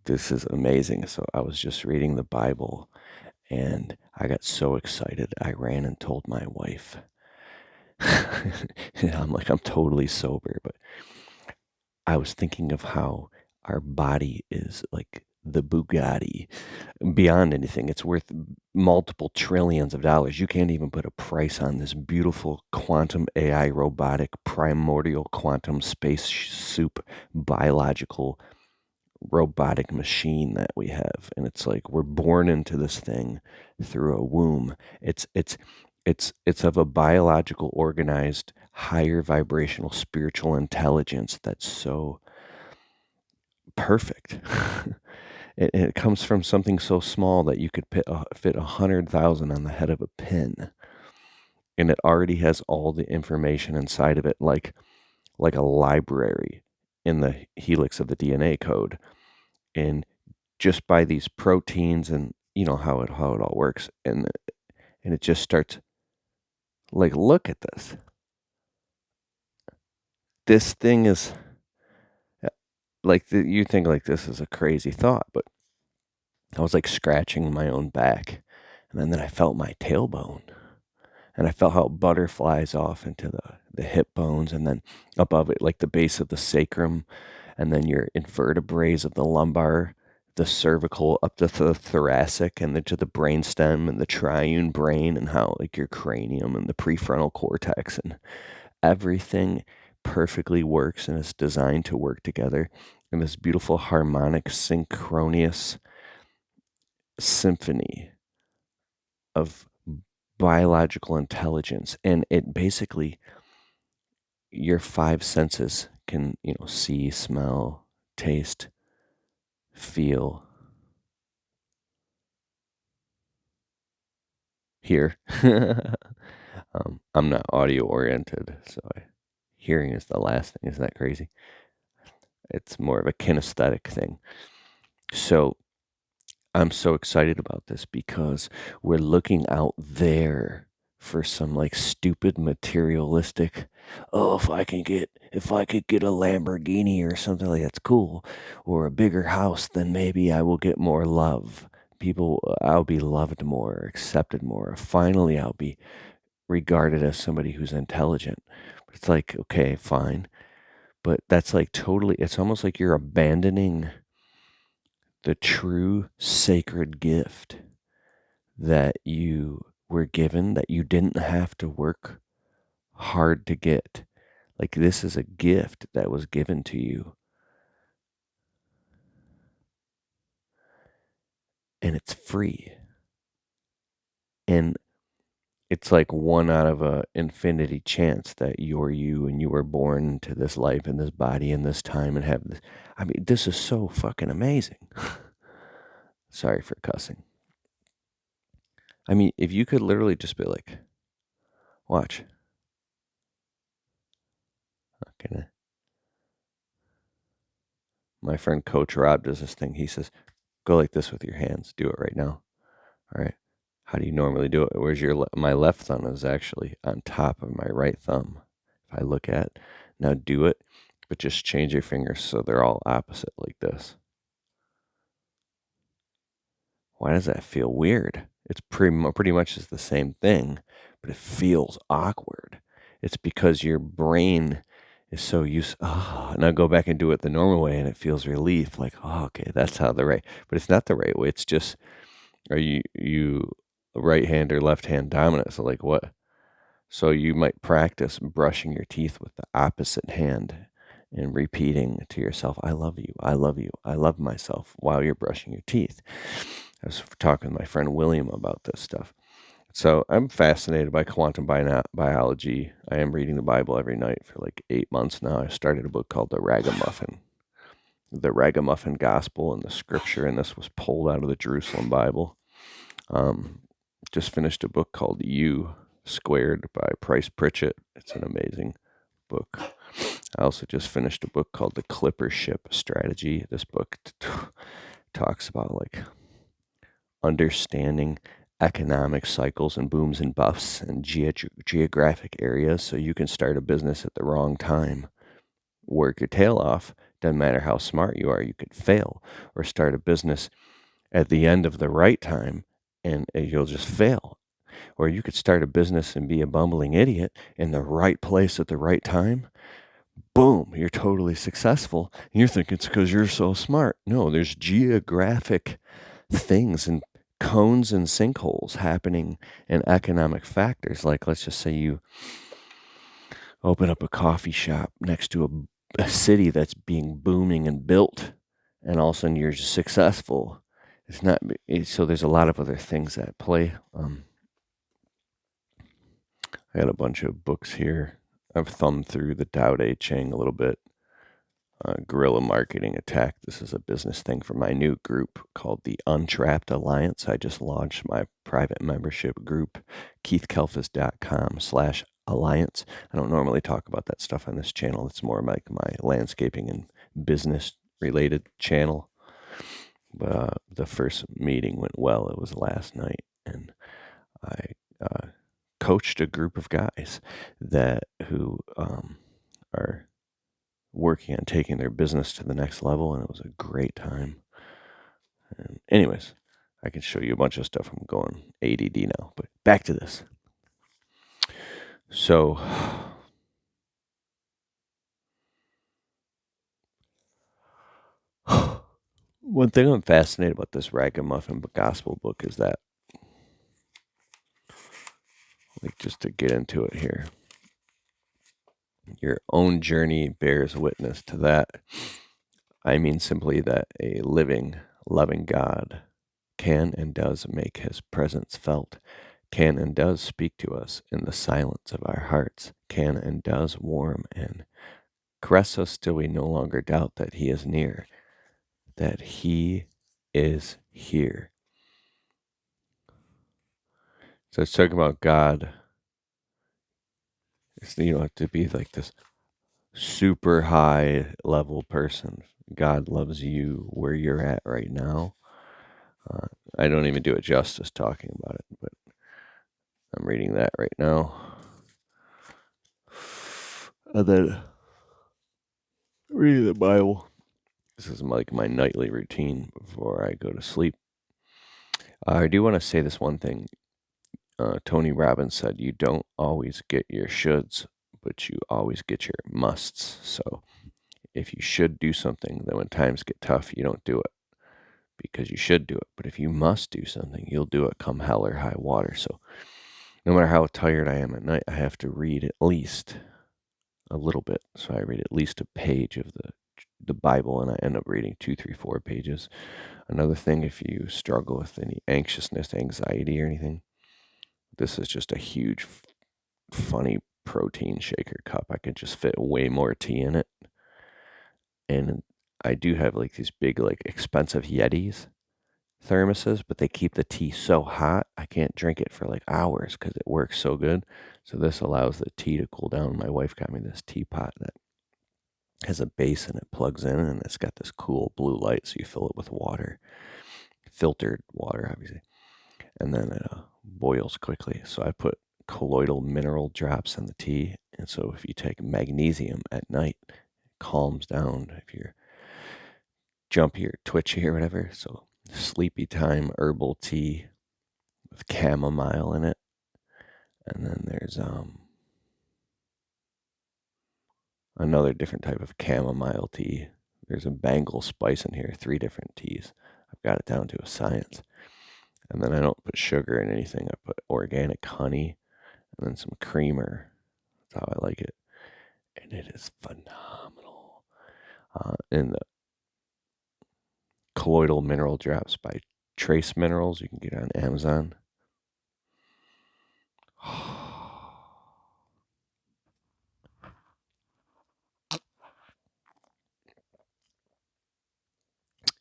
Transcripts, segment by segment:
this is amazing. So I was just reading the Bible and I got so excited. I ran and told my wife. I'm like, I'm totally sober, but I was thinking of how our body is like the Bugatti beyond anything. It's worth multiple trillions of dollars. You can't even put a price on this beautiful quantum AI robotic primordial quantum space soup biological robotic machine that we have. And it's like we're born into this thing through a womb. It's of a biological organized higher vibrational spiritual intelligence that's so perfect. It comes from something so small that you could fit 100,000 on the head of a pin, and it already has all the information inside of it, like a library in the helix of the DNA code. And just by these proteins, and you know how it all works, and it just starts like, look at this. This thing is like you think like this is a crazy thought, but I was like scratching my own back, and then I felt my tailbone, and I felt how it butterflies off into the hip bones, and then above it, like the base of the sacrum, and then your invertebrae of the lumbar, the cervical, up to the thoracic, and then to the brainstem and the triune brain, and how like your cranium and the prefrontal cortex, and everything perfectly works and is designed to work together in this beautiful harmonic synchronous symphony of biological intelligence. And it basically, your five senses can, see, smell, taste, feel, hear. I'm not audio oriented, so hearing is the last thing. Isn't that crazy? It's more of a kinesthetic thing. So I'm so excited about this because we're looking out there for some like stupid materialistic, oh, if I could get a Lamborghini or something like that's cool, or a bigger house, then maybe I will get more love. I'll be loved more, accepted more. Finally, I'll be regarded as somebody who's intelligent. But it's like, okay, fine. But that's like totally, it's almost like you're abandoning the true sacred gift that you were given, that you didn't have to work hard to get. Like, this is a gift that was given to you, and it's free. And it's like one out of a infinity chance that you're you and you were born into this life and this body and this time and have this. I mean, this is so fucking amazing. Sorry for cussing. I mean, if you could literally just be like, watch. Okay. My friend Coach Rob does this thing. He says, go like this with your hands. Do it right now. All right. How do you normally do it? Where's my left thumb is actually on top of my right thumb. If I look at, now do it, but just change your fingers so they're all opposite like this. Why does that feel weird? It's pretty much is the same thing, but it feels awkward. It's because your brain is so used. Oh, now go back and do it the normal way, and it feels relief. Like, oh, okay, that's how the right. But it's not the right way. It's just, are you right hand or left hand dominant? So like what? So you might practice brushing your teeth with the opposite hand and repeating to yourself, I love you, I love you, I love myself while you're brushing your teeth. I was talking with my friend William about this stuff. So I'm fascinated by quantum biology. I am reading the Bible every night for like 8 months now. I started a book called The Ragamuffin Gospel and the Scripture, and this was pulled out of the Jerusalem Bible. Just finished a book called You Squared by Price Pritchett. It's an amazing book. I also just finished a book called The Clipper Ship Strategy. This book talks about like understanding economic cycles and booms and busts and geographic areas so you can start a business at the wrong time, work your tail off Doesn't matter how smart you are, you could fail or start a business at the end of the right time and you'll just fail. Or you could start a business and be a bumbling idiot in the right place at the right time. Boom, you're totally successful. And you think it's because you're so smart. No, there's geographic things and cones and sinkholes happening and economic factors. Like, let's just say you open up a coffee shop next to a city that's being booming and built, and all of a sudden you're successful. It's not so. There's a lot of other things at play. I got a bunch of books here. I've thumbed through the Tao Te Ching a little bit. Guerrilla Marketing Attack. This is a business thing for my new group called the Untrapped Alliance. I just launched my private membership group, keithkalfas.com/alliance. I don't normally talk about that stuff on this channel. It's more like my landscaping and business related channel. But the first meeting went well. It was last night, and I coached a group of guys who are working on taking their business to the next level, and it was a great time. And anyways, I can show you a bunch of stuff. I'm going ADD now, but back to this. So one thing I'm fascinated about this ragamuffin gospel book is that, like, just to get into it here, your own journey bears witness to that. I mean simply that a living, loving God can and does make his presence felt, can and does speak to us in the silence of our hearts, can and does warm and caress us till we no longer doubt that he is near, that he is here. So it's talking about God. You don't have to be like this super high level person. God loves you where you're at right now. I don't even do it justice talking about it, but I'm reading that right now. And then reading the Bible. This is like my nightly routine before I go to sleep. I do want to say this one thing. Tony Robbins said, you don't always get your shoulds, but you always get your musts. So if you should do something, then when times get tough, you don't do it because you should do it. But if you must do something, you'll do it come hell or high water. So no matter how tired I am at night, I have to read at least a little bit. So I read at least a page of the Bible, and I end up reading 2, 3, 4 pages. Another thing, if you struggle with any anxiousness, anxiety, or anything, this is just a huge, funny protein shaker cup. I could just fit way more tea in it. And I do have like these big, like expensive Yetis thermoses, but they keep the tea so hot, I can't drink it for like hours because it works so good. So this allows the tea to cool down. My wife got me this teapot that has a base and it plugs in, and it's got this cool blue light, so you fill it with water, filtered water, obviously, and then it boils quickly. So I put colloidal mineral drops in the tea, and so if you take magnesium at night, it calms down if you're jumpy or twitchy or whatever. So sleepy time herbal tea with chamomile in it, and then there's another different type of chamomile tea. There's a Bengal spice in here, 3 different teas. I've got it down to a science. And then I don't put sugar in anything. I put organic honey and then some creamer. That's how I like it. And it is phenomenal. And the colloidal mineral drops by Trace Minerals, you can get on Amazon.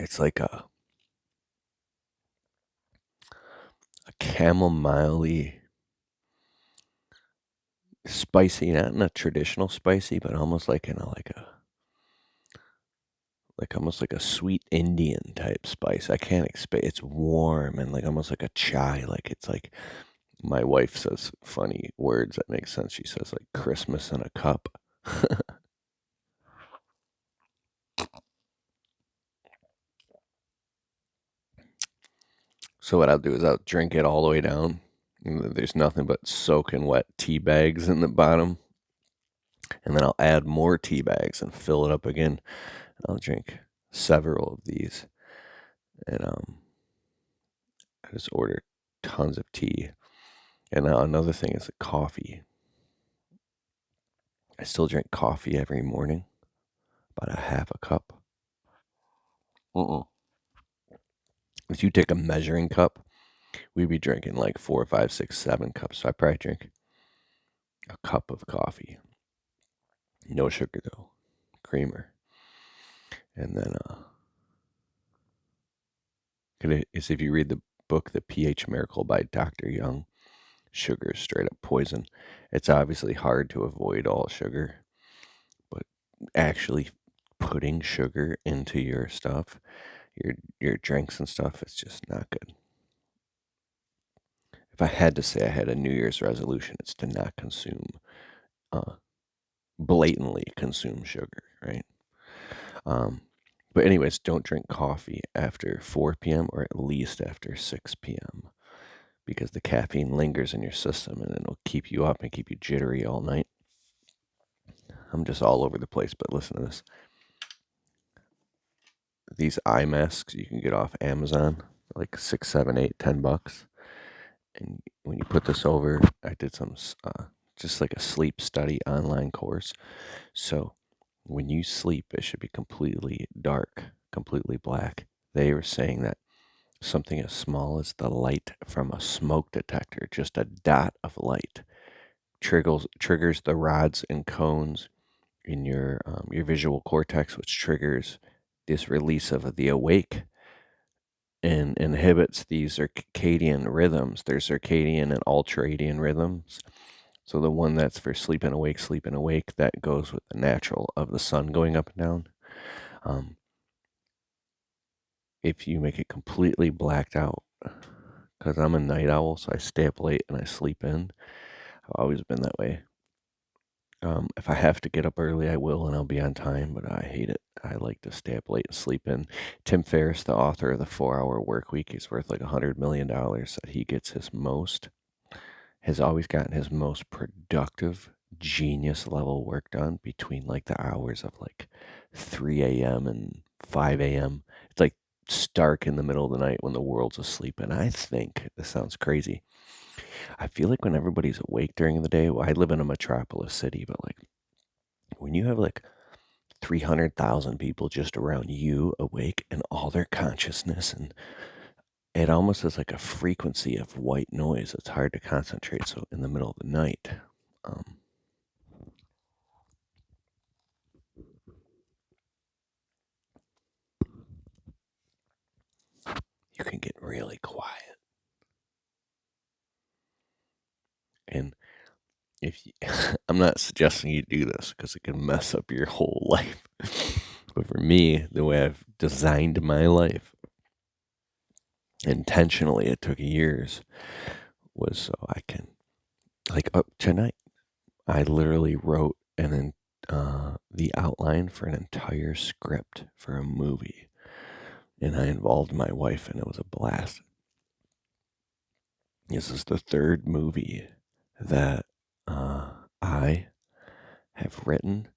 It's like a chamomile spicy, not in a traditional spicy, but almost like in a almost like a sweet Indian type spice. I can't explain. It's warm and like almost like a chai. Like it's like my wife says funny words that make sense. She says like Christmas in a cup. So what I'll do is I'll drink it all the way down. And there's nothing but soaking wet tea bags in the bottom. And then I'll add more tea bags and fill it up again. I'll drink several of these. And I just order tons of tea. And now another thing is the coffee. I still drink coffee every morning, about a half a cup. Mm-mm. If you take a measuring cup, we'd be drinking like 4, 5, 6, 7 cups. So I probably drink a cup of coffee. No sugar though, creamer. And then, if you read the book The pH Miracle by Dr. Young, sugar is straight up poison. It's obviously hard to avoid all sugar, but actually putting sugar into your stuff, your drinks and stuff, it's just not good. If I had to say I had a New Year's resolution, it's to not uh, blatantly consume sugar, right? Um, but anyways, don't drink coffee after 4 p.m. or at least after 6 p.m. because the caffeine lingers in your system and it'll keep you up and keep you jittery all night. I'm just all over the place, but listen to this. These eye masks you can get off Amazon, like 6, 7, 8, $10. And when you put this over, I did some just like a sleep study online course. So when you sleep, it should be completely dark, completely black. They were saying that something as small as the light from a smoke detector, just a dot of light, triggers the rods and cones in your visual cortex, which triggers this release of the awake and inhibits these circadian rhythms. There's circadian and ultradian rhythms. So the one that's for sleeping awake, that goes with the natural of the sun going up and down. Um, if you make it completely blacked out, because I'm a night owl, so I stay up late and I sleep in. I've always been that way. If I have to get up early, I will, and I'll be on time, but I hate it. I like to stay up late and sleep in. Tim Ferriss, the author of the 4 Hour Work Week, he's worth like $100 million that he gets has always gotten his most productive, genius level work done between like the hours of like 3 a.m. and 5 a.m. It's like stark in the middle of the night when the world's asleep. And I think this sounds crazy. I feel like when everybody's awake during the day, well, I live in a metropolis city, but like when you have like 300,000 people just around you awake and all their consciousness, and it almost is like a frequency of white noise. It's hard to concentrate. So in the middle of the night, um, you can get really quiet. And if you, I'm not suggesting you do this because it can mess up your whole life. But for me, the way I've designed my life intentionally, it took years, was so I can, like up tonight, I literally wrote the outline for an entire script for a movie, and I involved my wife, and it was a blast. This is the third movie that I have written,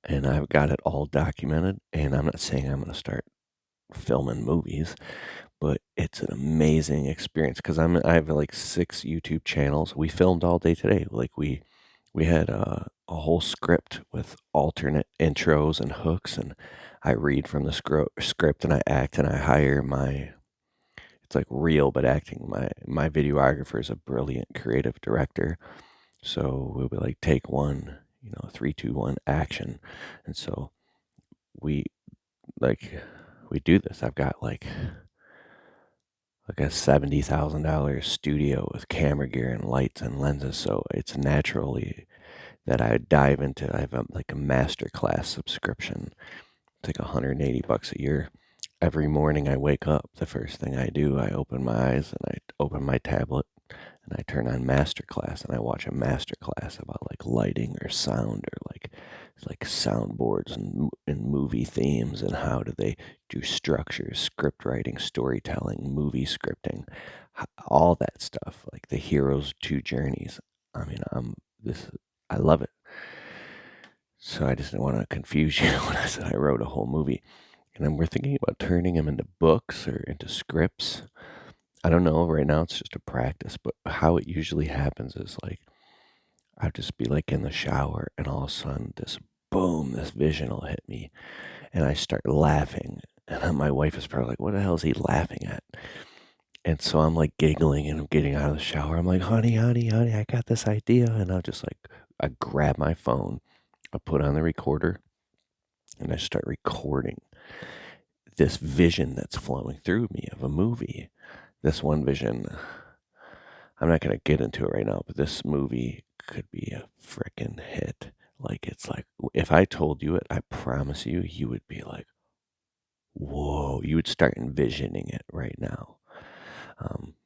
and I've got it all documented. And I'm not saying I'm going to start filming movies, but it's an amazing experience because I have like 6 YouTube channels. We filmed all day today. Like we had a whole script with alternate intros and hooks, and I read from the script and I act and I hire my. It's like real but acting. My videographer is a brilliant creative director, so we'll be like take one, 3, 2, 1, action, and so we like we do this. I've got like a $70,000 studio with camera gear and lights and lenses, so it's naturally that I dive into. I have like a master class subscription. It's like $180 a year. Every morning I wake up, the first thing I do, I open my eyes and I open my tablet and I turn on master class and I watch a master class about like lighting or sound or like like soundboards and movie themes, and how do they do structures, script writing, storytelling, movie scripting, all that stuff, like the hero's two journeys. I mean, I love it. So I just didn't want to confuse you when I said I wrote a whole movie. And then we're thinking about turning them into books or into scripts. I don't know. Right now it's just a practice, but how it usually happens is like I'd just be like in the shower, and all of a sudden this boom, this vision will hit me, and I start laughing. And then my wife is probably like, "What the hell is he laughing at?" And so I'm like giggling, and I'm getting out of the shower. I'm like, "Honey, honey, honey, I got this idea." And I'll just like, I grab my phone, I put on the recorder, and I start recording this vision that's flowing through me of a movie. This one vision, I'm not going to get into it right now, but this movie could be a freaking hit. Like, it's like, if I told you it, I promise you, you would be like, whoa, you would start envisioning it right now.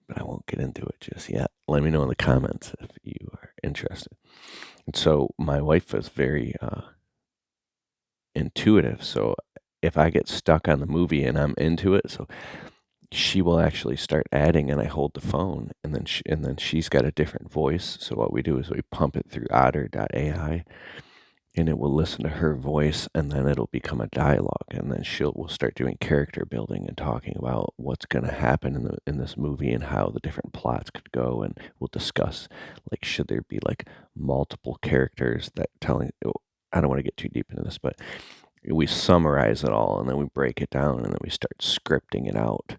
But I won't get into it just yet. Let me know in the comments if you are interested. And so my wife is very intuitive. So if I get stuck on the movie and I'm into it, so she will actually start adding, and I hold the phone, and then she's got a different voice. So what we do is we pump it through otter.ai, and it will listen to her voice, and then it'll become a dialogue, and then we'll start doing character building and talking about what's going to happen in this movie and how the different plots could go, and we'll discuss, like, should there be like multiple characters that telling. I don't want to get too deep into this, but we summarize it all, and then we break it down, and then we start scripting it out,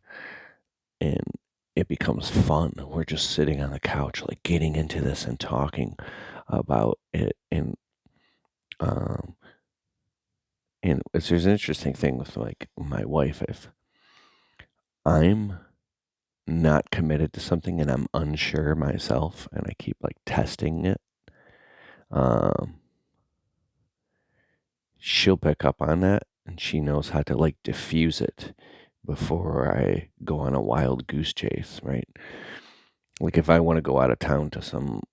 and it becomes fun. We're just sitting on the couch, like getting into this and talking about it. Um, and there's an interesting thing with like my wife. If I'm not committed to something and I'm unsure myself, and I keep like testing it, um, she'll pick up on that, and she knows how to like diffuse it before I go on a wild goose chase, right? Like if I want to go out of town to some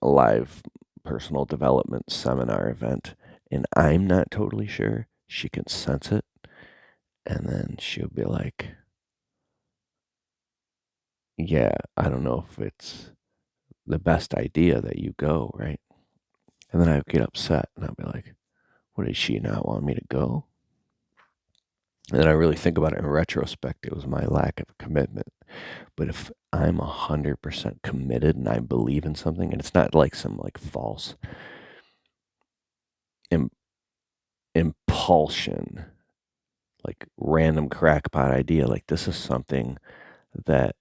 live personal development seminar event and I'm not totally sure, she can sense it, and then she'll be like, "Yeah, I don't know if it's the best idea that you go, right?" And then I would get upset, and I'd be like, "What, does she not want me to go?" And then I really think about it in retrospect, it was my lack of commitment. But if I'm 100% committed and I believe in something, and it's not like some like false Im- impulsion, like random crackpot idea, like this is something that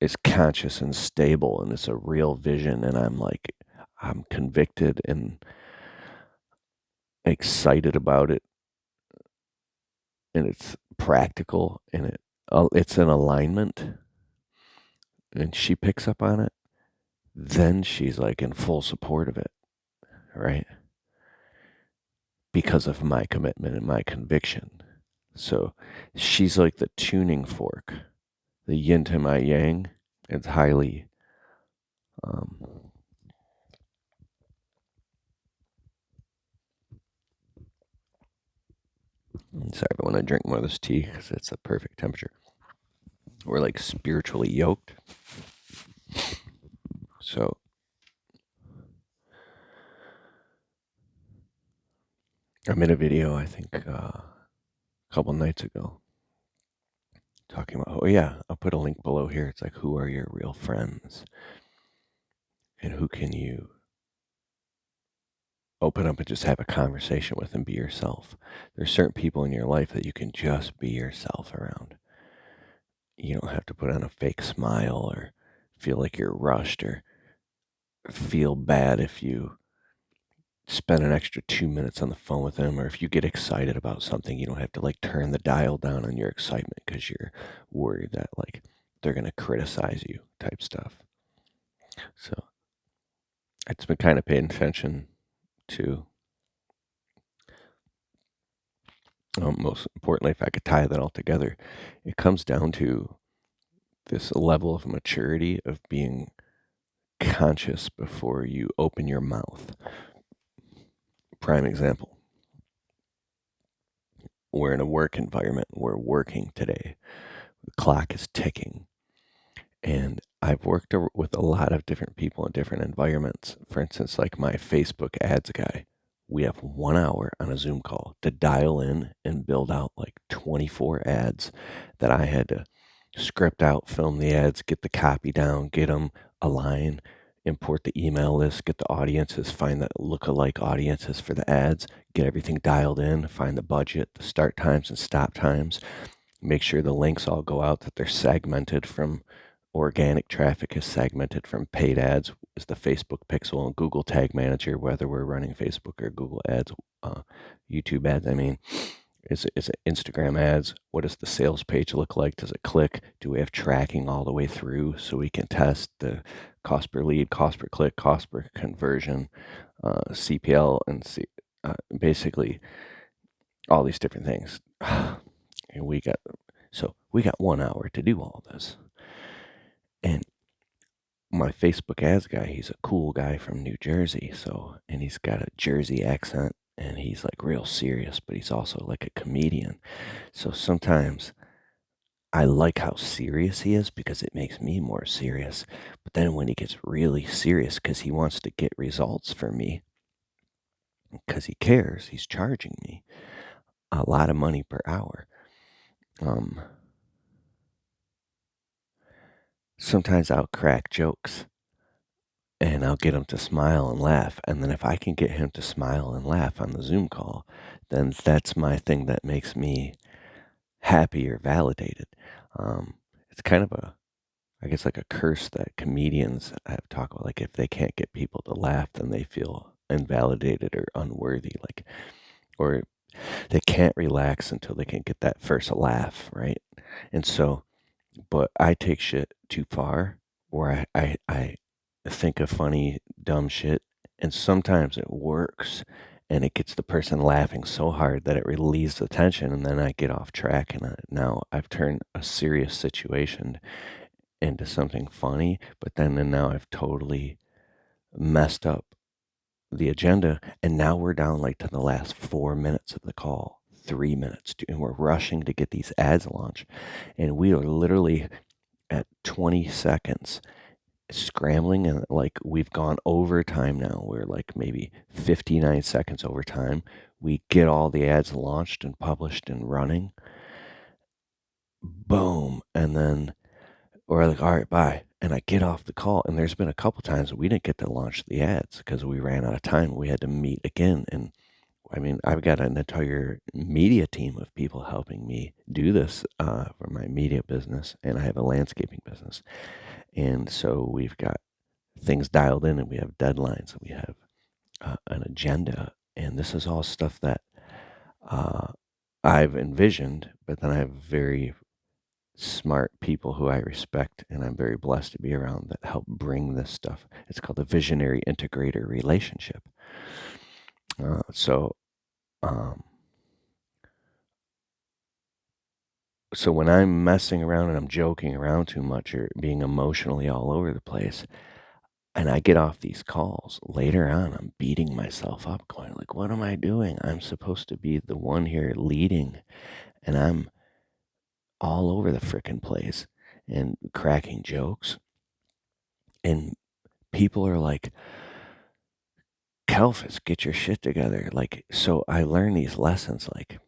is conscious and stable, and it's a real vision, and I'm convicted and excited about it, and it's practical, and it's in alignment, and she picks up on it, then she's like in full support of it, right? Because of my commitment and my conviction. So she's like the tuning fork, the yin to my yang. It's highly um, sorry, but when I drink more of this tea, because it's the perfect temperature, we're like spiritually yoked. So I made a video, I think, a couple nights ago, talking about, oh yeah, I'll put a link below here. It's like, who are your real friends? And who can you open up and just have a conversation with and be yourself? There's certain people in your life that you can just be yourself around. You don't have to put on a fake smile or feel like you're rushed or feel bad if you spend an extra 2 minutes on the phone with them, or if you get excited about something, you don't have to like turn the dial down on your excitement because you're worried that like they're going to criticize you type stuff. So it's been kind of paying attention to, most importantly, if I could tie that all together, it comes down to this level of maturity of being conscious before you open your mouth. Prime example. We're in a work environment. We're working today. The clock is ticking. And I've worked with a lot of different people in different environments. For instance, like my Facebook ads guy, we have 1 hour on a Zoom call to dial in and build out like 24 ads that I had to script out, film the ads, get the copy down, get them aligned, import the email list, get the audiences, find the lookalike audiences for the ads, get everything dialed in, find the budget, the start times and stop times, make sure the links all go out, that they're segmented from organic traffic is segmented from paid ads is the Facebook pixel and Google Tag Manager, whether we're running Facebook or Google ads, YouTube ads. I mean, is it Instagram ads? What does the sales page look like? Does it click? Do we have tracking all the way through so we can test the cost per lead, cost per click, cost per conversion, CPL, and basically all these different things. And we got 1 hour to do all this. And my Facebook ads guy, he's a cool guy from New Jersey, and he's got a Jersey accent, and he's like real serious, but he's also like a comedian. So sometimes I like how serious he is because it makes me more serious. But then when he gets really serious because he wants to get results for me, because he cares, he's charging me a lot of money per hour. Sometimes I'll crack jokes and I'll get him to smile and laugh. And then if I can get him to smile and laugh on the Zoom call, then that's my thing that makes me happy or validated. It's kind of I guess, like a curse that comedians have talked about. Like if they can't get people to laugh, then they feel invalidated or unworthy. Or they can't relax until they can get that first laugh, right? And so, but I take shit too far, where I think of funny, dumb shit, and sometimes it works, and it gets the person laughing so hard that it relieves the tension, and then I get off track, and now I've turned a serious situation into something funny, but then and now I've totally messed up the agenda, and now we're down like to the last 4 minutes of the call, 3 minutes, and we're rushing to get these ads launched, and we are literally at 20 seconds scrambling, and like we've gone over time now. We're like maybe 59 seconds over time. We get all the ads launched and published and running. Boom. And then we're like, all right, bye. And I get off the call. And there's been a couple times we didn't get to launch the ads because we ran out of time. We had to meet again. And I mean, I've got an entire media team of people helping me do this for my media business. And I have a landscaping business. And so we've got things dialed in, and we have deadlines, and we have an agenda. And this is all stuff that I've envisioned, but then I have very smart people who I respect, and I'm very blessed to be around, that help bring this stuff. It's called the visionary integrator relationship. So when I'm messing around and I'm joking around too much or being emotionally all over the place, and I get off these calls later on, I'm beating myself up, going like, what am I doing? I'm supposed to be the one here leading, and I'm all over the frickin' place and cracking jokes. And people are like, Kalfas, get your shit together. Like, so I learned these lessons, like,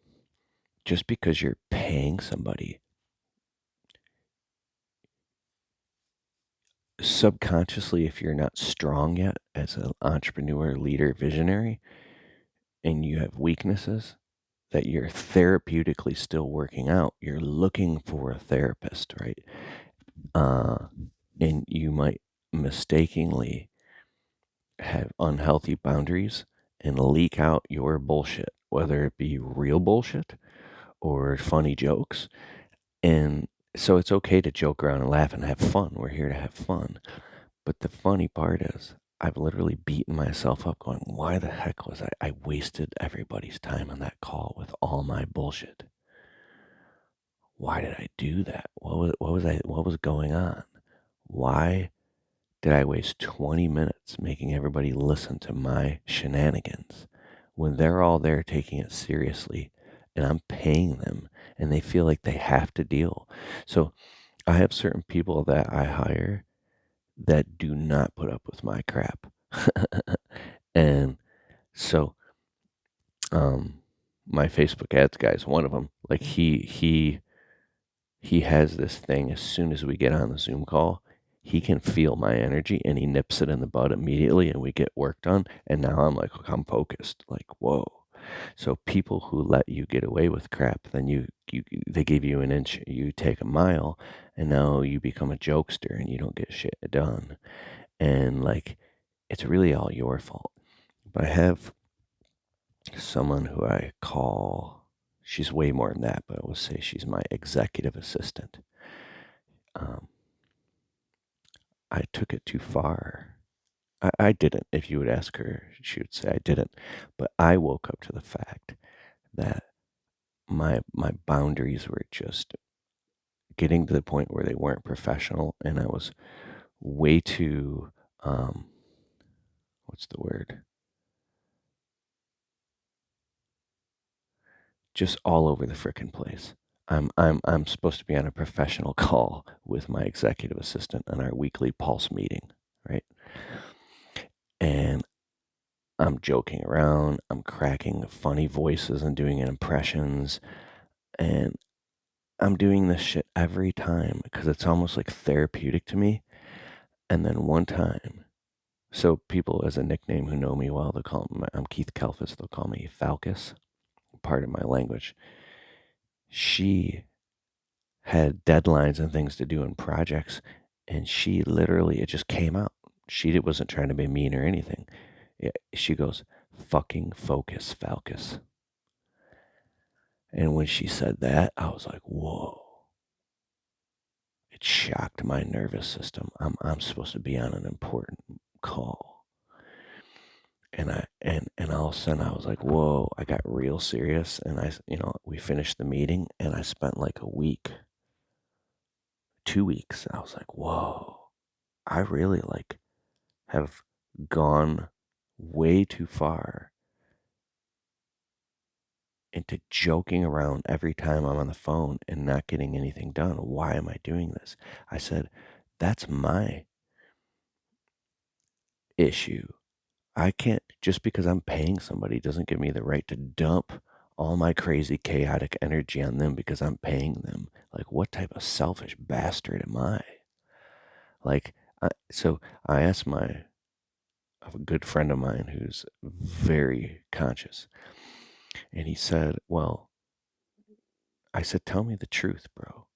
just because you're paying somebody, subconsciously, if you're not strong yet as an entrepreneur, leader, visionary, and you have weaknesses that you're therapeutically still working out, you're looking for a therapist, right? And you might mistakenly have unhealthy boundaries and leak out your bullshit, whether it be real bullshit or funny jokes. And so it's okay to joke around and laugh and have fun. We're here to have fun. But the funny part is, I've literally beaten myself up going, why the heck was I wasted everybody's time on that call with all my bullshit. Why did I do that? What was going on? Why did I waste 20 minutes making everybody listen to my shenanigans when they're all there taking it seriously and I'm paying them and they feel like they have to deal. So I have certain people that I hire that do not put up with my crap. And so um my Facebook ads guy is one of them. Like he has this thing. As soon as we get on the Zoom call, he can feel my energy and he nips it in the bud immediately and we get work done. And now I'm like, I'm focused. Like, whoa. So people who let you get away with crap, then they give you an inch, you take a mile, and now you become a jokester and you don't get shit done. And like, it's really all your fault. But I have someone who I call, she's way more than that, but I will say she's my executive assistant. Um, I took it too far. I didn't. If you would ask her, she would say I didn't. But I woke up to the fact that my boundaries were just getting to the point where they weren't professional, and I was way too what's the word? Just all over the frickin' place. I'm supposed to be on a professional call with my executive assistant on our weekly pulse meeting, right? And I'm joking around, I'm cracking funny voices and doing impressions, and I'm doing this shit every time because it's almost like therapeutic to me. And then one time, so people as a nickname who know me well, they'll call me, I'm Keith Kalfas, they'll call me Falcus, part of my language. She had deadlines and things to do in projects, and she literally, it just came out. She wasn't trying to be mean or anything. She goes, fucking focus, Falcus. And when she said that, I was like, whoa. It shocked my nervous system. I'm supposed to be on an important call. And all of a sudden I was like, whoa, I got real serious. And we finished the meeting and I spent like a week, 2 weeks. And I was like, whoa, I really have gone way too far into joking around every time I'm on the phone and not getting anything done. Why am I doing this? I said, that's my issue. I can't, just because I'm paying somebody doesn't give me the right to dump all my crazy chaotic energy on them because I'm paying them. Like, what type of selfish bastard am I? Like, so I asked a good friend of mine who's very conscious, and he said, well, I said, tell me the truth, bro.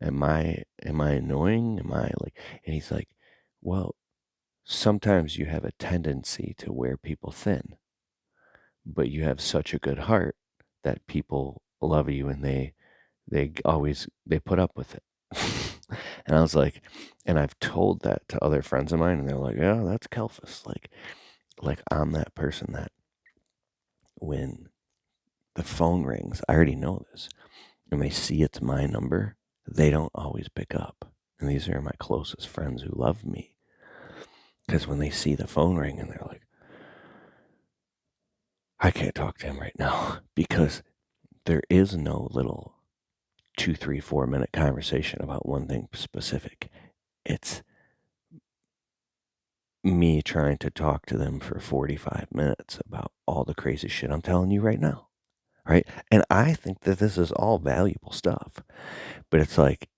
Am I annoying? Am I like, and he's like, well, sometimes you have a tendency to wear people thin, but you have such a good heart that people love you and they put up with it. And I was like, and I've told that to other friends of mine and they're like, yeah, that's Kelfus. Like I'm that person that when the phone rings, I already know this, and they see it's my number, they don't always pick up. And these are my closest friends who love me. Because when they see the phone ring and they're like, I can't talk to him right now because there is no little 2, 3, 4 minute conversation about one thing specific. It's me trying to talk to them for 45 minutes about all the crazy shit I'm telling you right now. Right. And I think that this is all valuable stuff, but it's like,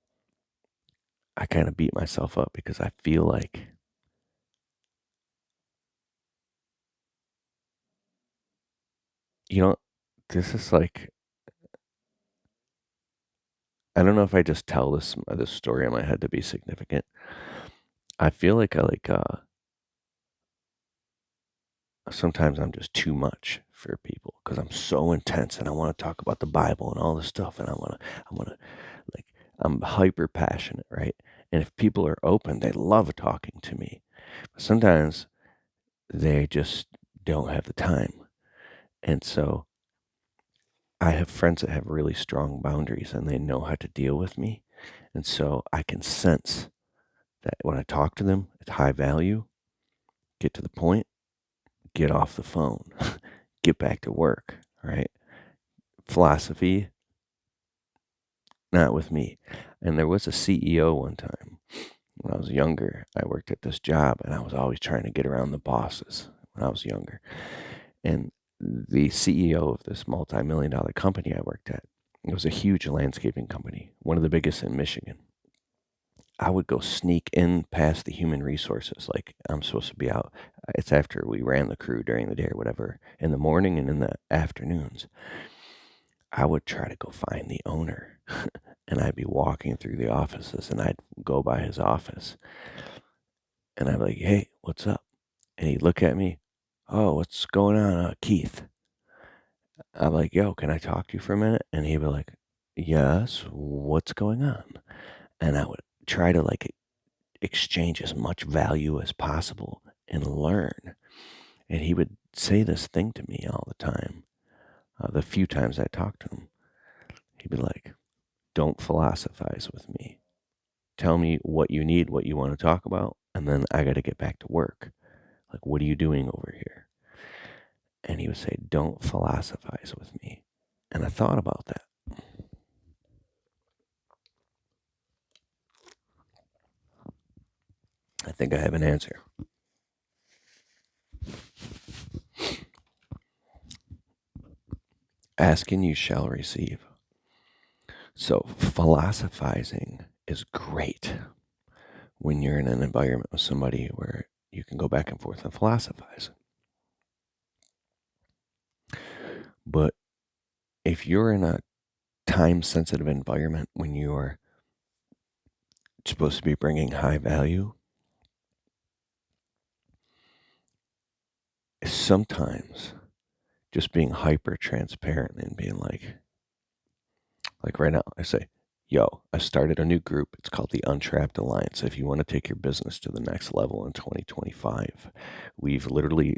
I kind of beat myself up because I feel like, you know, this is like, I don't know if I just tell this story in my head to be significant. I feel like sometimes I'm just too much for people because I'm so intense and I want to talk about the Bible and all this stuff and I want to like I'm hyper passionate, right? And if people are open, they love talking to me. But sometimes they just don't have the time. And so I have friends that have really strong boundaries and they know how to deal with me. And so I can sense that when I talk to them, it's high value, get to the point, get off the phone, get back to work, right? Philosophy, not with me. And there was a CEO one time when I was younger. I worked at this job and I was always trying to get around the bosses when I was younger. And the CEO of this multi-million dollar company I worked at, it was a huge landscaping company, one of the biggest in Michigan. I would go sneak in past the human resources. Like I'm supposed to be out. It's after we ran the crew during the day or whatever, in the morning and in the afternoons. I would try to go find the owner and I'd be walking through the offices and I'd go by his office and I'd be like, hey, what's up? And he'd look at me. Oh, what's going on, Keith? I'm like, yo, can I talk to you for a minute? And he'd be like, yes, what's going on? And I would try to like exchange as much value as possible and learn. And he would say this thing to me all the time. The few times I talked to him, he'd be like, don't philosophize with me. Tell me what you need, what you want to talk about, and then I got to get back to work. Like, what are you doing over here? And he would say, don't philosophize with me. And I thought about that. I think I have an answer. Ask and you shall receive. So, philosophizing is great when you're in an environment with somebody where you can go back and forth and philosophize. But if you're in a time sensitive environment when you're supposed to be bringing high value, sometimes just being hyper transparent and being like right now, I say, yo, I started a new group. It's called the Untrapped Alliance. If you want to take your business to the next level in 2025, we've literally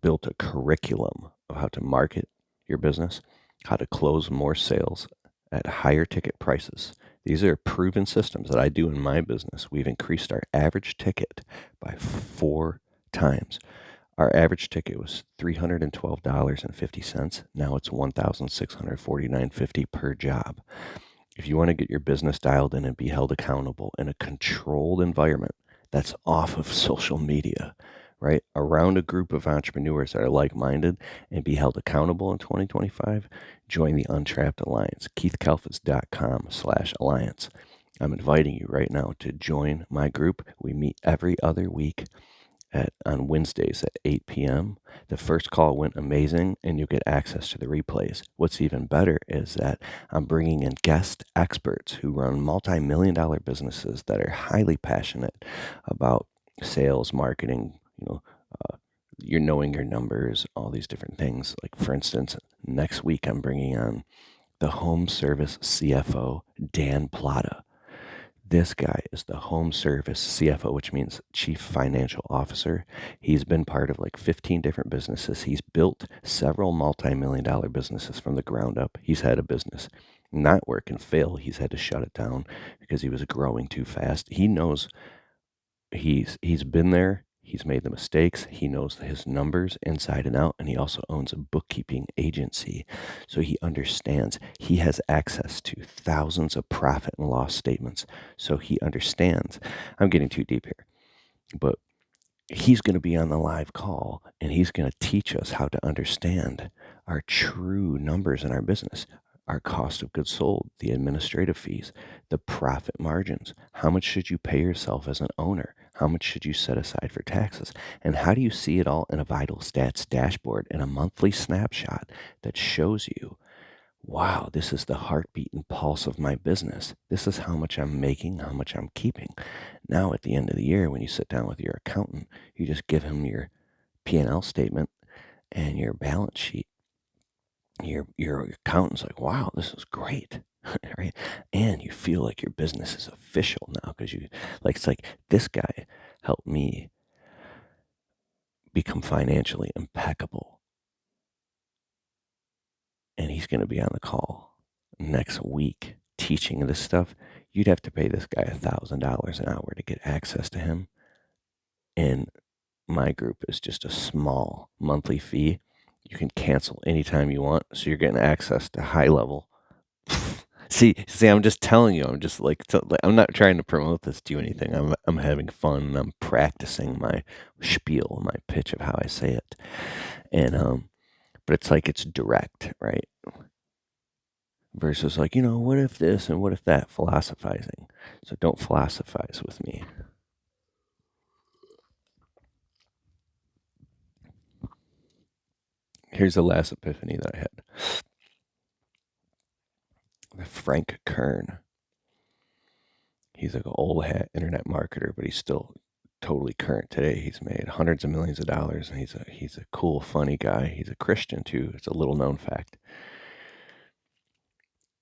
built a curriculum of how to market your business, how to close more sales at higher ticket prices. These are proven systems that I do in my business. We've increased our average ticket by 4 times. Our average ticket was $312.50. Now it's $1,649.50 per job. If you want to get your business dialed in and be held accountable in a controlled environment that's off of social media, right? Around a group of entrepreneurs that are like-minded and be held accountable in 2025, join the Untrapped Alliance, keithkalfas.com/alliance. I'm inviting you right now to join my group. We meet every other week on Wednesdays at 8 p.m. The first call went amazing, and you'll get access to the replays. What's even better is that I'm bringing in guest experts who run multi-million dollar businesses that are highly passionate about sales, marketing, you're knowing your numbers, all these different things. Like, for instance, next week I'm bringing on the home service CFO, Dan Plata. This guy is the home service CFO, which means Chief Financial Officer. He's been part of like 15 different businesses. He's built several multi-million dollar businesses from the ground up. He's had a business not work and fail. He's had to shut it down because he was growing too fast. He knows he's been there. He's made the mistakes. He knows his numbers inside and out, and he also owns a bookkeeping agency. So he understands. He has access to thousands of profit and loss statements. So he understands. I'm getting too deep here, but he's going to be on the live call and he's going to teach us how to understand our true numbers in our business, our cost of goods sold, the administrative fees, the profit margins. How much should you pay yourself as an owner? How much should you set aside for taxes? And how do you see it all in a vital stats dashboard and a monthly snapshot that shows you, wow, this is the heartbeat and pulse of my business. This is how much I'm making, how much I'm keeping. Now, at the end of the year, when you sit down with your accountant, you just give him your P&L statement and your balance sheet. Your accountant's like, wow, this is great, right? And you feel like your business is official now because it's like this guy helped me become financially impeccable. And he's going to be on the call next week teaching this stuff. You'd have to pay this guy $1,000 an hour to get access to him. And my group is just a small monthly fee. You can cancel anytime you want, so you're getting access to high level. See, I'm just telling you. I'm just I'm not trying to promote this to you anything. I'm having fun. And I'm practicing my spiel, my pitch of how I say it, and but it's like it's direct, right? Versus like what if this and what if that, philosophizing. So don't philosophize with me. Here's the last epiphany that I had. Frank Kern. He's like an old hat internet marketer, but he's still totally current today. He's made hundreds of millions of dollars, and he's a cool, funny guy. He's a Christian too. It's a little known fact.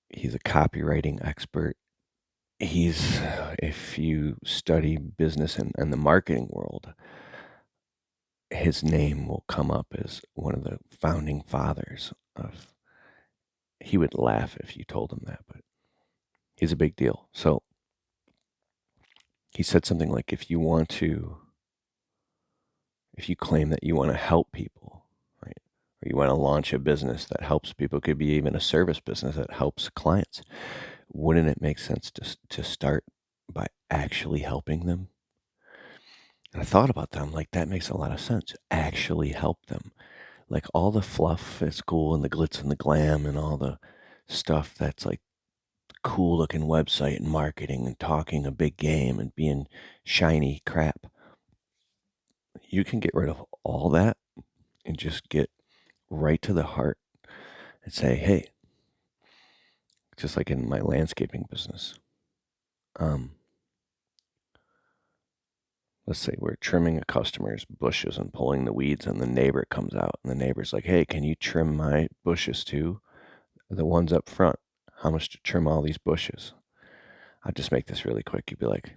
He's a copywriting expert. If you study business and the marketing world, his name will come up as one of the founding fathers of. He would laugh if you told him that, but he's a big deal. So he said something like, if you claim that you want to help people, right, or you want to launch a business that helps people, it could be even a service business that helps clients, wouldn't it make sense to start by actually helping them? And I thought about that. I'm like, that makes a lot of sense. Actually help them. Like all the fluff is cool and the glitz and the glam and all the stuff that's like cool looking website and marketing and talking a big game and being shiny crap. You can get rid of all that and just get right to the heart and say, hey, just like in my landscaping business, let's say we're trimming a customer's bushes and pulling the weeds, and the neighbor comes out and the neighbor's like, hey, can you trim my bushes too? The ones up front. How much to trim all these bushes? I'll just make this really quick. You'd be like,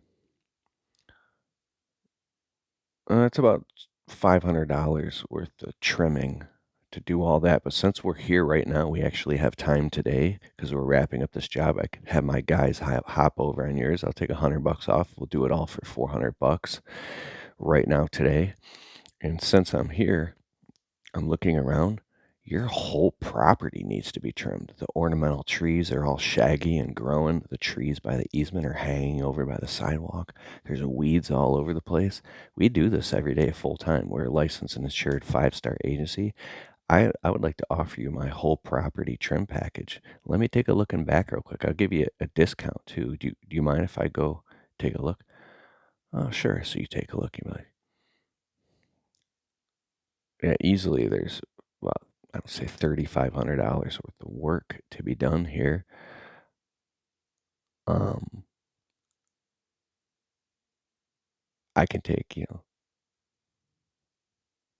it's about $500 worth of trimming to do all that. But since we're here right now, we actually have time today because we're wrapping up this job. I could have my guys hop over on yours. I'll take $100 off. We'll do it all for $400 right now today. And since I'm here, I'm looking around. Your whole property needs to be trimmed. The ornamental trees are all shaggy and growing. The trees by the easement are hanging over by the sidewalk. There's weeds all over the place. We do this every day full time. We're a licensed and insured 5-star agency. I would like to offer you my whole property trim package. Let me take a look in back real quick. I'll give you a discount too. Do you mind if I go take a look? Oh, sure. So you take a look. You're like, yeah, easily there's, well, I don't say $3,500 worth of work to be done here. I can take,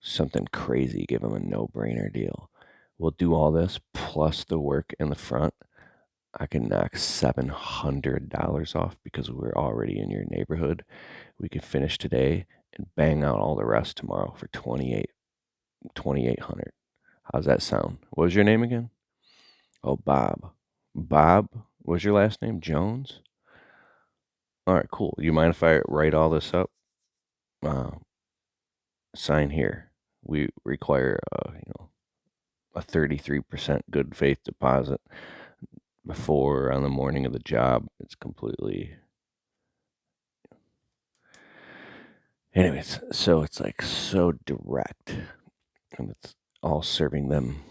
something crazy, give them a no-brainer deal. We'll do all this plus the work in the front. I can knock $700 off because we're already in your neighborhood. We can finish today and bang out all the rest tomorrow for 2,800. How's that sound? What was your name again? Oh, Bob. Bob, what was your last name? Jones? All right, cool. You mind if I write all this up? Uh, Sign here. We require, a 33% good faith deposit before on the morning of the job. It's completely. Anyways, so it's like so direct, and it's all serving them.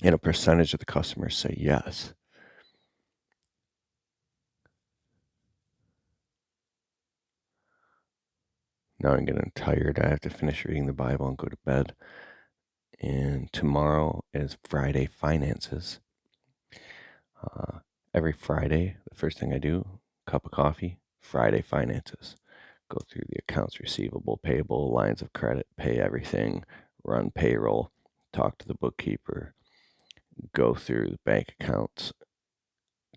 And a percentage of the customers say yes. Now I'm getting tired. I have to finish reading the Bible and go to bed. And tomorrow is Friday Finances. Every Friday, the first thing I do, cup of coffee, Friday Finances. Go through the accounts receivable, payable, lines of credit, pay everything, run payroll, talk to the bookkeeper, go through the bank accounts,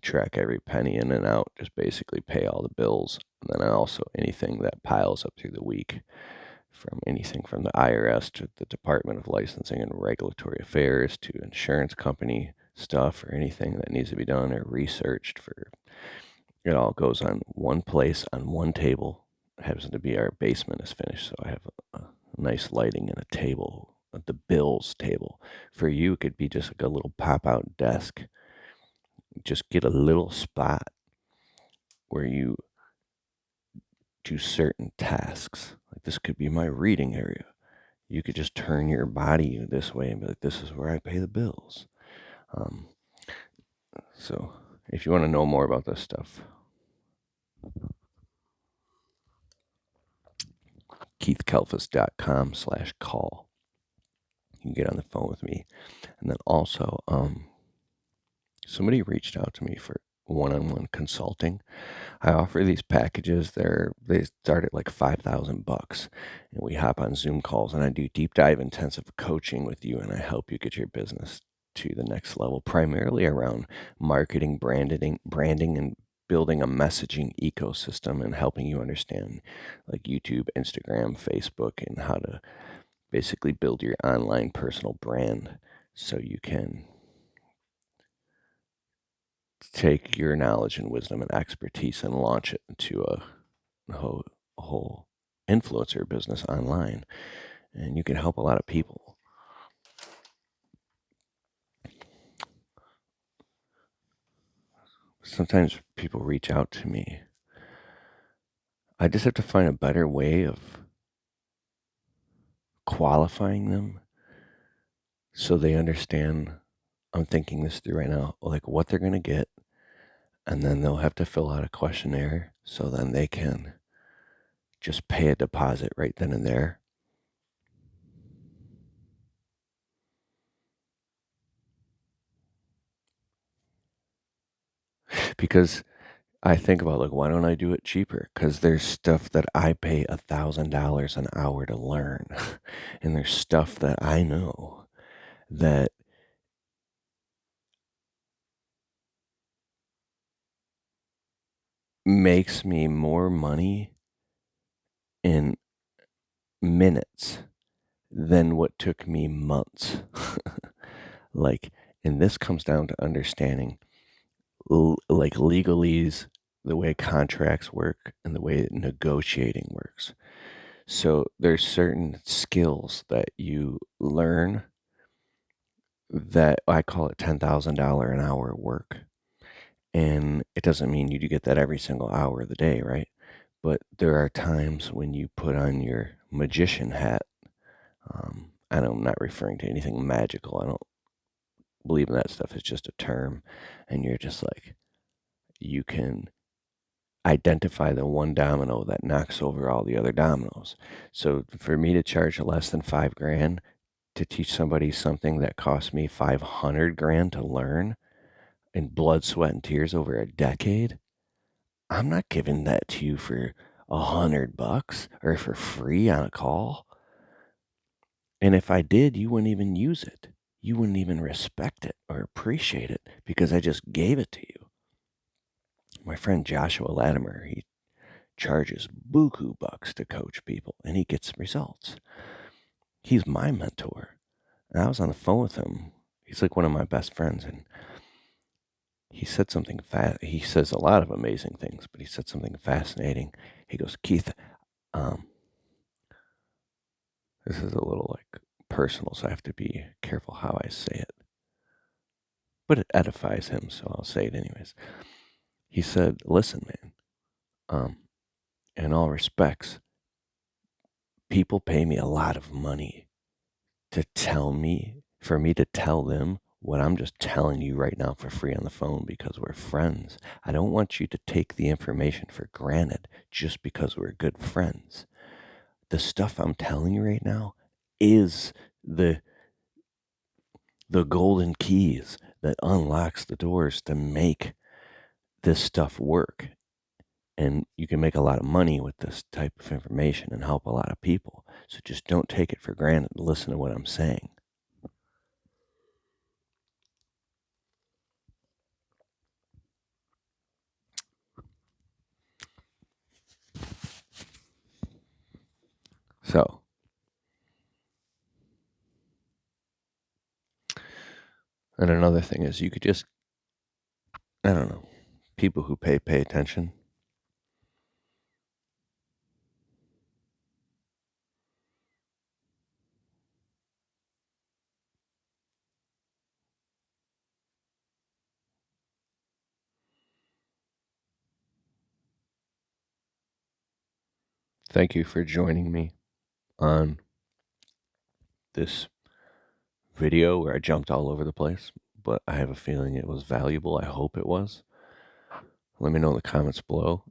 track every penny in and out, just basically pay all the bills. And then also anything that piles up through the week, from anything from the IRS to the Department of Licensing and Regulatory Affairs to insurance company stuff, or anything that needs to be done or researched for. It all goes on one place, on one table, happens to be our basement is finished, so I have a nice lighting and a table, the bills table. For you, it could be just like a little pop-out desk. Just get a little spot where you do certain tasks. Like this could be my reading area. You could just turn your body this way and be like, this is where I pay the bills. Um, so if you want to know more about this stuff, keithkalfas.com/call. You can get on the phone with me. And then also, somebody reached out to me for one-on-one consulting. I offer these packages. They start at like $5,000, and we hop on Zoom calls, and I do deep dive intensive coaching with you, and I help you get your business to the next level, primarily around marketing, branding, and building a messaging ecosystem, and helping you understand like YouTube, Instagram, Facebook, and how to basically build your online personal brand so you can take your knowledge and wisdom and expertise and launch it into a whole influencer business online, and you can help a lot of people. Sometimes people reach out to me. I just have to find a better way of qualifying them so they understand. I'm thinking this through right now, like what they're going to get, and then they'll have to fill out a questionnaire so then they can just pay a deposit right then and there. Because I think about like, why don't I do it cheaper? Because there's stuff that I pay $1,000 an hour to learn, and there's stuff that I know that makes me more money in minutes than what took me months. Like, and this comes down to understanding like legalese, the way contracts work, and the way negotiating works. So there's certain skills that you learn that I call it $10,000 an hour work. And it doesn't mean you do get that every single hour of the day, right? But there are times when you put on your magician hat. And I'm not referring to anything magical. I don't believe in that stuff. It's just a term. And you're just like, you can identify the one domino that knocks over all the other dominoes. So for me to charge less than $5,000 to teach somebody something that cost me $500,000 to learn in blood, sweat, and tears over a decade, I'm not giving that to you for $100 or for free on a call. And if I did, you wouldn't even use it. You wouldn't even respect it or appreciate it because I just gave it to you. My friend Joshua Latimer, he charges buku bucks to coach people, and he gets results. He's my mentor. And I was on the phone with him. He's like one of my best friends, and he said something he says a lot of amazing things, but he said something fascinating. He goes, Keith, this is a little like personal, so I have to be careful how I say it. But it edifies him, so I'll say it anyways. He said, listen, man, in all respects, people pay me a lot of money for me to tell them what I'm just telling you right now for free on the phone because we're friends. I don't want you to take the information for granted just because we're good friends. The stuff I'm telling you right now is the golden keys that unlocks the doors to make this stuff work. And you can make a lot of money with this type of information and help a lot of people. So just don't take it for granted. Listen to what I'm saying. So, and another thing is you could just, I don't know, people who pay attention. Thank you for joining me on this video where I jumped all over the place, but I have a feeling it was valuable. I hope it was. Let me know in the comments below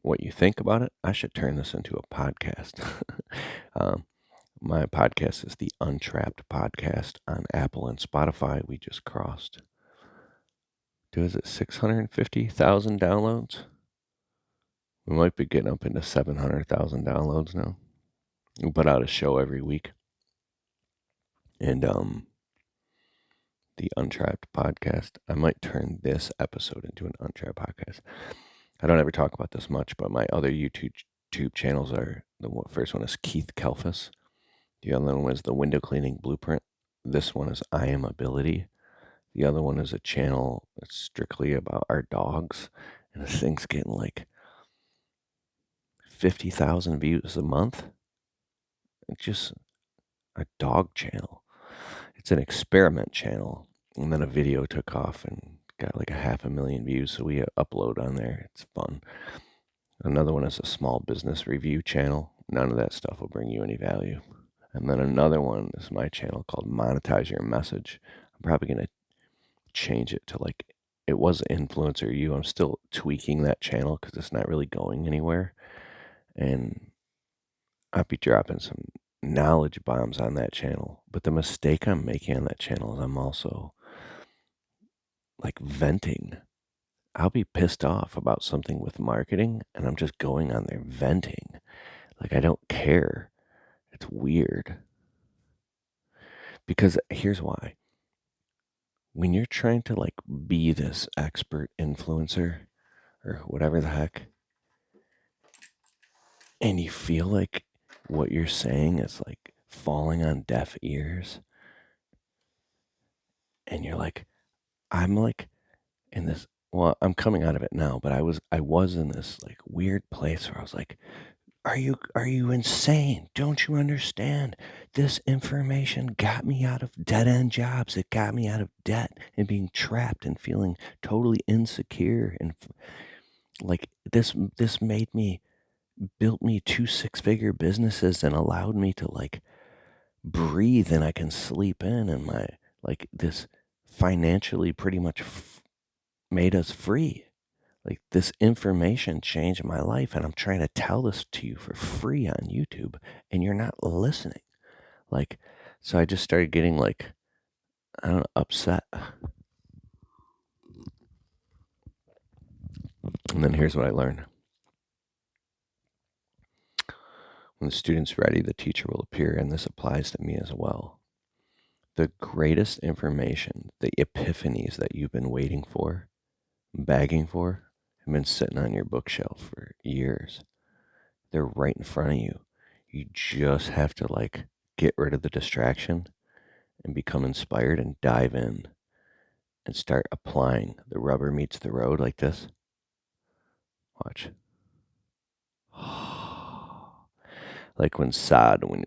what you think about it. I should turn this into a podcast. um, my podcast is the Untrapped Podcast on Apple and Spotify. We just crossed, is it 650,000 downloads? We might be getting up into 700,000 downloads now. We put out a show every week. And the Untrapped Podcast, I might turn this episode into an Untrapped podcast. I don't ever talk about this much, but my other YouTube channels are, first one is Keith Kalfas. The other one is the Window Cleaning Blueprint. This one is I Am Ability. The other one is a channel that's strictly about our dogs. And this thing's getting like 50,000 views a month. It's just a dog channel. It's an experiment channel. And then a video took off and got like 500,000 views. So we upload on there. It's fun. Another one is a small business review channel. None of that stuff will bring you any value. And then another one is my channel called Monetize Your Message. I'm probably going to change it to like, it was Influencer You. I'm still tweaking that channel because it's not really going anywhere. And I'll be dropping some knowledge bombs on that channel. But the mistake I'm making on that channel is I'm also like venting. I'll be pissed off about something with marketing and I'm just going on there venting. Like I don't care. It's weird. Because here's why. When you're trying to like be this expert influencer or whatever the heck, and you feel like what you're saying is like falling on deaf ears, and you're like, I'm like in this, well, I'm coming out of it now, but I was in this like weird place where I was like, are you insane? Don't you understand? This information got me out of dead-end jobs. It got me out of debt and being trapped and feeling totally insecure. And like this made me, built me 2 six-figure businesses and allowed me to like breathe and I can sleep in. And my, like this financially pretty much made us free. Like this information changed my life and I'm trying to tell this to you for free on YouTube and you're not listening. Like, so I just started getting like, I don't know, upset. And then here's what I learned. When the student's ready, the teacher will appear, and this applies to me as well. The greatest information, the epiphanies that you've been waiting for, begging for, have been sitting on your bookshelf for years. They're right in front of you. You just have to like get rid of the distraction and become inspired and dive in and start applying. The rubber meets the road like this. Watch. Like when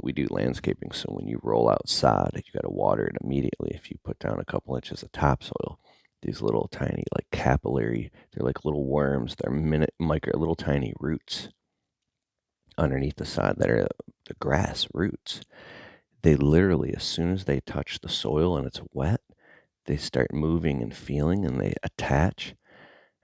we do landscaping, so when you roll out sod, you got to water it immediately. If you put down a couple inches of topsoil, these little tiny like capillary, they're like little worms. They're little tiny roots underneath the sod that are the grass roots. They literally, as soon as they touch the soil and it's wet, they start moving and feeling and they attach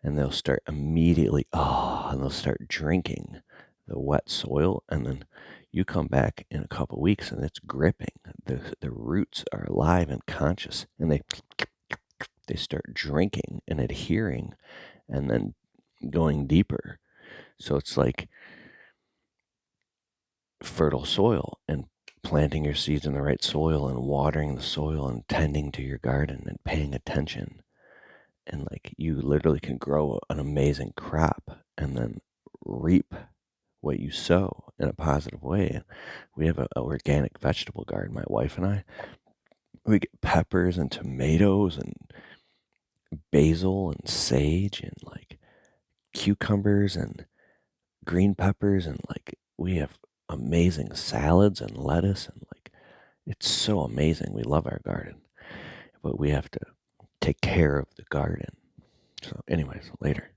and they'll start immediately, and they'll start drinking the wet soil. And then you come back in a couple weeks and it's gripping. The roots are alive and conscious and they start drinking and adhering and then going deeper. So it's like fertile soil and planting your seeds in the right soil and watering the soil and tending to your garden and paying attention. And like you literally can grow an amazing crop and then reap what you sow in a positive way. We have an organic vegetable garden, my wife and I. We get peppers and tomatoes and basil and sage and like cucumbers and green peppers, and like we have amazing salads and lettuce, and like it's so amazing. We love our garden, but we have to take care of the garden. So anyways, later.